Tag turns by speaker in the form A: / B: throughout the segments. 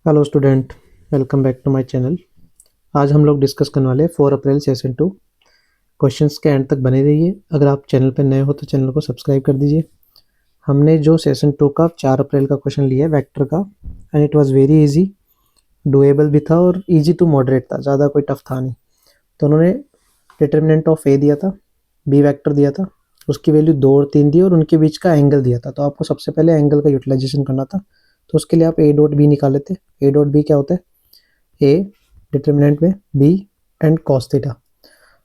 A: Hello student, welcome back to my channel. आज हम लोग डिस्कस करने वाले हैं 4 अप्रैल सेशन 2। क्वेश्चंस के एंड तक बने रहिए। अगर आप चैनल पर नए हो तो चैनल को सब्सक्राइब कर दीजिए। हमने जो सेशन 2 का 4 अप्रैल का क्वेश्चन लिया है वेक्टर का, and it was very easy, doable भी था और इजी टू मॉडरेट था, ज़्यादा कोई टफ था नहीं। तो उन्होंने डिटर्मिनेंट ऑफ ए दिया था, बी वेक्टर दिया था, उसकी वैल्यू 2 और 3 दी और उनके बीच का एंगल दिया था। तो आपको सबसे पहले एंगल का यूटिलाइजेशन करना था। तो उसके लिए आप ए डॉट बी निकाल लेते। ए डॉट बी क्या होता है? ए डिटर्मिनेंट में बी एंड कॉस थीटा।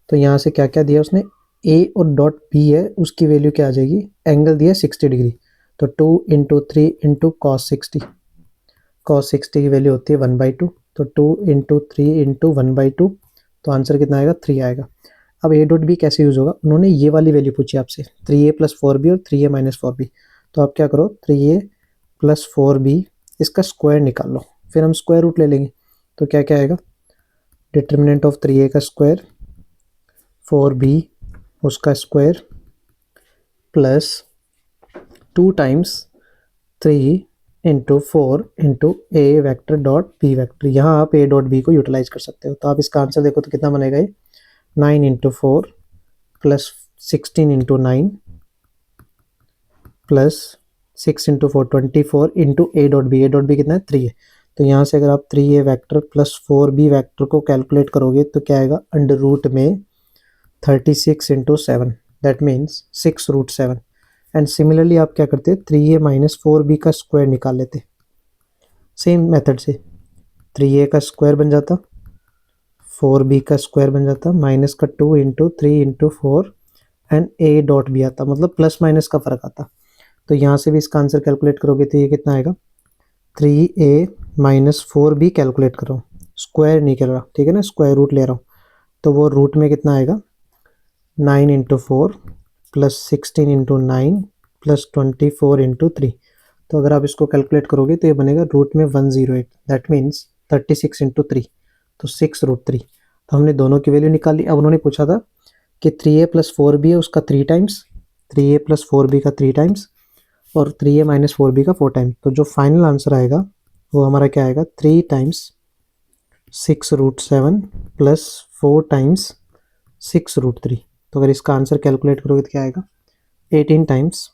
A: तो यहाँ से क्या क्या दिया उसने, ए और डॉट बी है उसकी वैल्यू क्या आ जाएगी, एंगल दिया 60 डिग्री। तो 2 इंटू 3 इंटू कॉस 60, कॉस 60 की वैल्यू होती है 1/2। तो 2 इंटू 3 इंटू 1/2, तो आंसर कितना आएगा, 3 आएगा। अब ए डॉट बी कैसे यूज़ होगा, उन्होंने ये वाली वैल्यू पूछी आपसे, 3a प्लस 4b और 3a माइनस 4b। तो आप क्या करो, 3a प्लस 4b इसका स्क्वायर निकाल लो, फिर हम स्क्वायर रूट ले लेंगे। तो क्या क्या आएगा, डिटर्मिनेंट ऑफ 3a का स्क्वायर, 4b उसका square, plus 2 times 3 into 4 into A vector dot B vector. यहाँ आप ए डॉट बी को यूटिलाइज कर सकते हो। तो आप इसका आंसर देखो तो कितना बनेगा, ये 9 into 4 plus 16 into 9 plus 6 into 4 24 into A dot B कितना है, 3 है। तो यहाँ से अगर आप 3a vector plus 4b vector को कैलकुलेट करोगे तो क्या आएगा, अंडर रूट में 36 into 7, that means 6√7। And similarly आप क्या करते, 3a माइनस 4b का स्क्वायर निकाल लेते सेम मेथड से। 3a का स्क्वायर बन जाता, 4b का स्क्वायर बन जाता, माइनस का 2 into 3 into 4 and A dot B आता, मतलब प्लस माइनस का फ़र्क आता। तो यहाँ से भी इसका आंसर कैलकुलेट करोगे तो ये कितना आएगा, 3a माइनस 4b कैलकुलेट कर रहा हूँ, स्क्वायर नहीं कर रहा, ठीक है ना, स्क्वायर रूट ले रहा हूँ। तो वो रूट में कितना आएगा, 9 into 4 plus 16 into 9 plus 24 into 3। तो अगर आप इसको कैलकुलेट करोगे तो ये बनेगा रूट में 108, दैट मीन्स 36 इंटू 3, तो 6√3। तो हमने दोनों की वैल्यू निकाल ली। अब उन्होंने पूछा था कि 3a प्लस 4b है उसका 3 टाइम्स, 3a प्लस 4b का 3 टाइम्स और 3a माइनस 4b का 4 टाइम्स। तो जो फाइनल आंसर आएगा वो हमारा क्या आएगा, 3 टाइम्स 6√7 प्लस 4 टाइम्स 6√3। तो अगर इसका आंसर कैलकुलेट करोगे तो क्या आएगा, 18 टाइम्स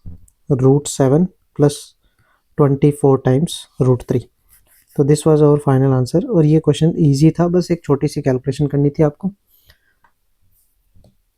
A: √7 प्लस 24 टाइम्स √3। तो this was our final answer. और ये क्वेश्चन इजी था, बस एक छोटी सी कैलकुलेशन करनी थी आपको।